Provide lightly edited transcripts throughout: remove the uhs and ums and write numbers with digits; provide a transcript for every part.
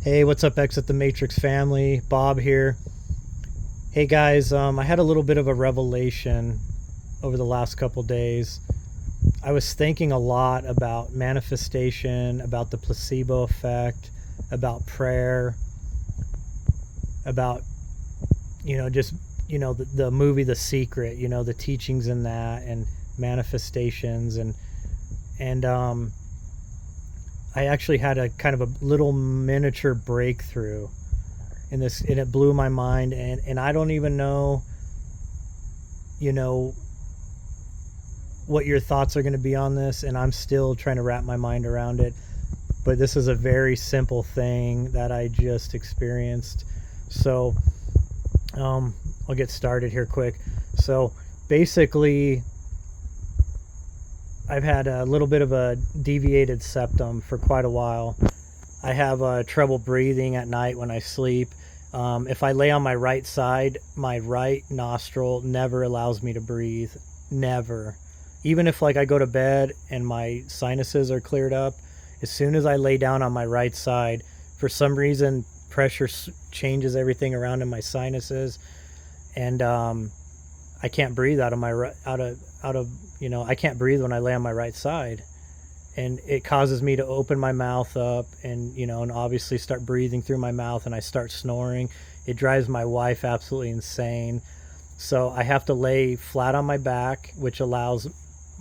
Hey, what's up, Exit the Matrix family? Bob here. Hey guys, I had a little bit of a revelation over the last couple days. I was thinking a lot about manifestation, about the placebo effect, about prayer, about, just, the movie The Secret, the teachings in that, and manifestations. And I actually had a kind of a little miniature breakthrough in this, and it blew my mind. And I don't even know, you know, what your thoughts are going to be on this, and I'm still trying to wrap my mind around it. But this is a very simple thing that I just experienced. So I'll get started here quick. So basically, I've had a little bit of a deviated septum for quite a while. I have trouble breathing at night when I sleep. If I lay on my right side, my right nostril never allows me to breathe. Never. Even if like I go to bed and my sinuses are cleared up, as soon as I lay down on my right side, for some reason pressure changes everything around in my sinuses, and I can't breathe out of my out of I can't breathe when I lay on my right side, and it causes me to open my mouth up and and obviously start breathing through my mouth, and I start snoring. It drives my wife absolutely insane. So I have to lay flat on my back, which allows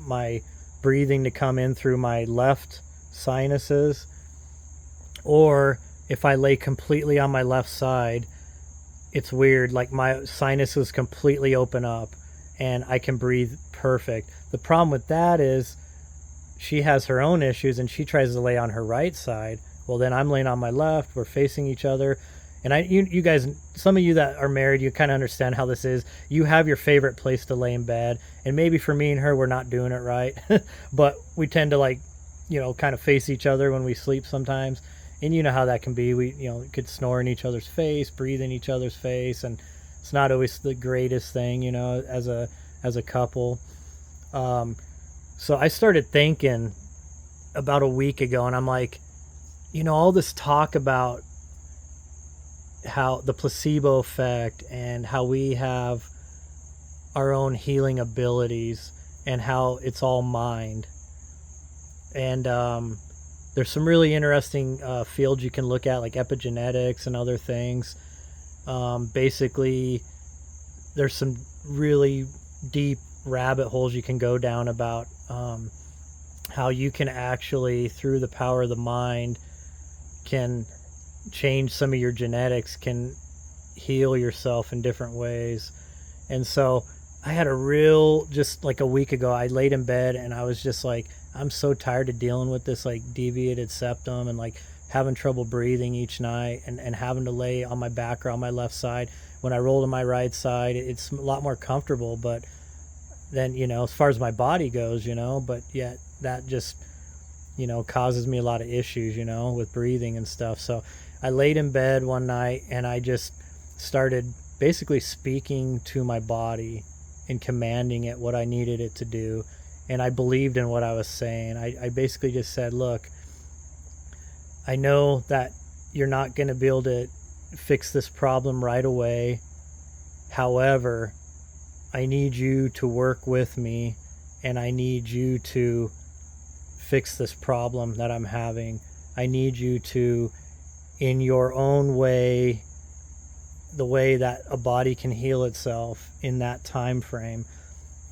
my breathing to come in through my left sinuses. Or if I lay completely on my left side, it's weird, like my sinuses completely open up and I can breathe perfect. The problem with that is she has her own issues and she tries to lay on her right side. Well, then I'm laying on my left, we're facing each other. And you guys, some of you that are married, you kind of understand how this is. You have your favorite place to lay in bed, and maybe for me and her, we're not doing it right, but we tend to kind of face each other when we sleep sometimes, and you know how that can be. We could snore in each other's face, breathe in each other's face, and it's not always the greatest thing, as a couple. So I started thinking about a week ago, and I'm like, all this talk about how the placebo effect and how we have our own healing abilities and how it's all mind. And there's some really interesting fields you can look at, like epigenetics and other things. Basically, there's some really deep rabbit holes you can go down about how you can actually, through the power of the mind, can change some of your genetics, can heal yourself in different ways. And so I had just like a week ago, I laid in bed and I was just like, I'm so tired of dealing with this like deviated septum and like having trouble breathing each night, and having to lay on my back or on my left side. When I roll to my right side, it's a lot more comfortable, but then, as far as my body goes, but yet that just, causes me a lot of issues, with breathing and stuff. So I laid in bed one night and I just started basically speaking to my body and commanding it what I needed it to do. And I believed in what I was saying. I basically just said, look, I know that you're not going to be able to fix this problem right away. However, I need you to work with me, and I need you to fix this problem that I'm having. I need you to, in your own way, the way that a body can heal itself in that time frame,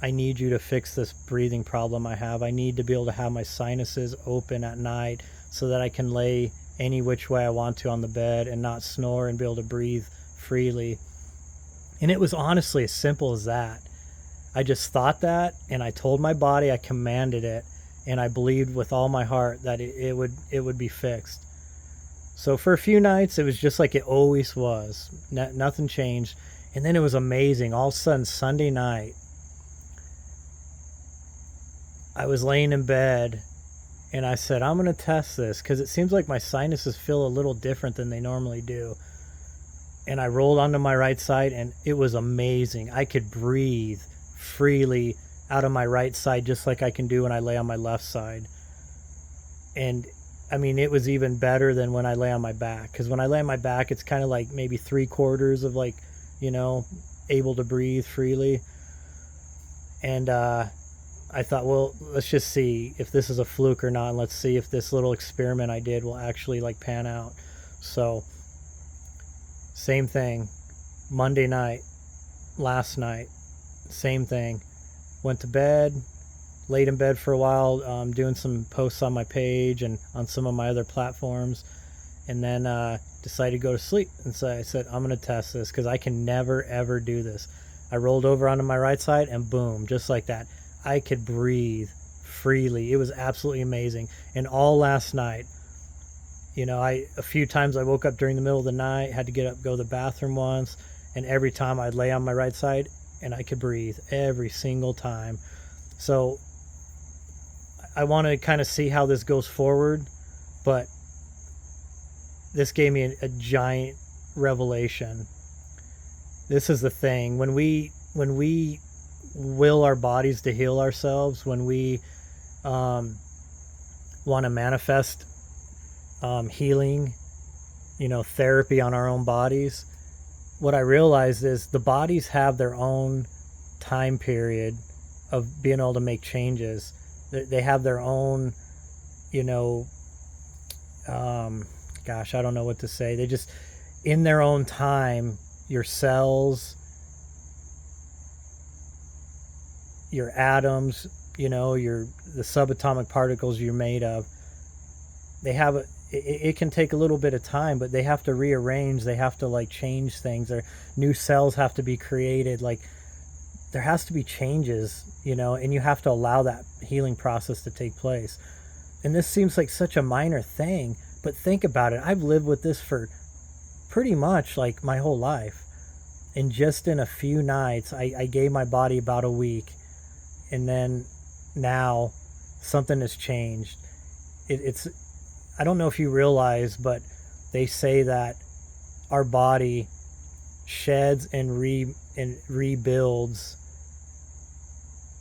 I need you to fix this breathing problem I have. I need to be able to have my sinuses open at night so that I can lay any which way I want to on the bed and not snore and be able to breathe freely. And it was honestly as simple as that. I just thought that, and I told my body, I commanded it, and I believed with all my heart that it would be fixed. So for a few nights, it was just like it always was. Nothing changed. And then it was amazing. All of a sudden, Sunday night, I was laying in bed, and I said, I'm going to test this because it seems like my sinuses feel a little different than they normally do. And I rolled onto my right side, and it was amazing. I could breathe freely out of my right side just like I can do when I lay on my left side. And I mean, it was even better than when I lay on my back. Because when I lay on my back, it's kind of like maybe 3/4 of like, you know, able to breathe freely. And I thought, well, let's just see if this is a fluke or not. And let's see if this little experiment I did will actually like pan out. So, same thing. Monday night, last night, same thing. Went to bed, laid in bed for a while, doing some posts on my page and on some of my other platforms, and then decided to go to sleep. And so I said, I'm going to test this because I can never, ever do this. I rolled over onto my right side and boom, just like that. I could breathe freely. It was absolutely amazing. And all last night, you know, a few times I woke up during the middle of the night, had to get up, go to the bathroom once, and every time I'd lay on my right side and I could breathe every single time. So I want to kind of see how this goes forward, but this gave me a giant revelation. This is the thing. When we will our bodies to heal ourselves, when we want to manifest healing, you know, therapy on our own bodies, what I realized is the bodies have their own time period of being able to make changes. They have their own, you know, gosh, I don't know what to say. They just, in their own time, your cells, your atoms, you know, the subatomic particles you're made of, they have it can take a little bit of time, but they have to rearrange. They have to like change things. Or new cells have to be created. Like there has to be changes, you know, and you have to allow that healing process to take place. And this seems like such a minor thing, but think about it. I've lived with this for pretty much like my whole life. And just in a few nights, I gave my body about a week. And then now something has changed. It's I don't know if you realize, but they say that our body sheds and rebuilds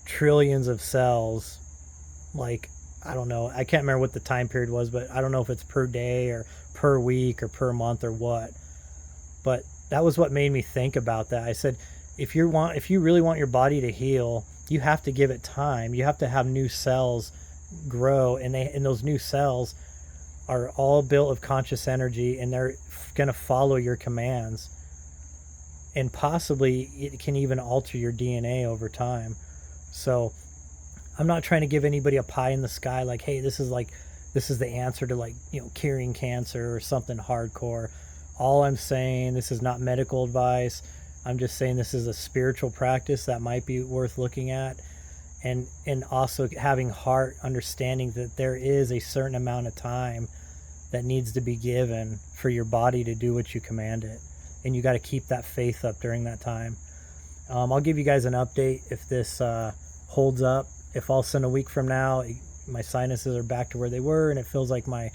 trillions of cells. Like, I don't know, I can't remember what the time period was, but I don't know if it's per day or per week or per month or what. But that was what made me think about that. I said, if you really want your body to heal, you have to give it time. You have to have new cells grow, and those new cells are all built of conscious energy, and they're going to follow your commands. And possibly it can even alter your DNA over time. So I'm not trying to give anybody a pie in the sky like, hey, this is the answer to, like, you know, curing cancer or something hardcore. All I'm saying, this is not medical advice. I'm just saying this is a spiritual practice that might be worth looking at. And also having heart understanding that there is a certain amount of time that needs to be given for your body to do what you command it. And you got to keep that faith up during that time. I'll give you guys an update if this holds up. If all of a sudden a week from now, my sinuses are back to where they were and it feels like my,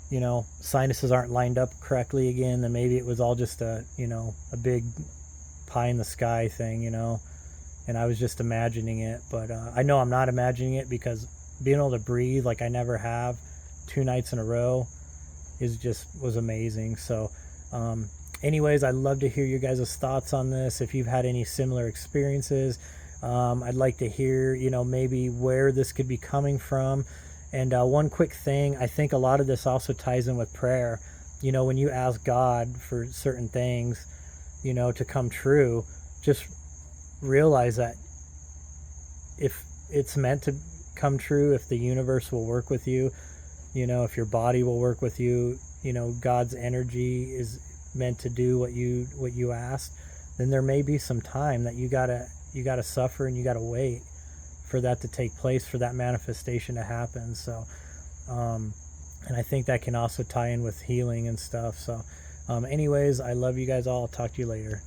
you know, sinuses aren't lined up correctly again, then maybe it was all just a big pie in the sky thing, you know, and I was just imagining it. But I know I'm not imagining it, because being able to breathe like I never have 2 nights in a row was amazing. So anyways, I'd love to hear your guys' thoughts on this. If you've had any similar experiences, I'd like to hear, you know, maybe where this could be coming from. And one quick thing, I think a lot of this also ties in with prayer. You know, when you ask God for certain things, you know, to come true, just realize that if it's meant to come true, if the universe will work with you, you know, if your body will work with you, you know, God's energy is meant to do what you asked, then there may be some time that you gotta suffer, and you gotta wait for that to take place, for that manifestation to happen. So and I think that can also tie in with healing and stuff. So anyways, I love you guys all. I'll talk to you later.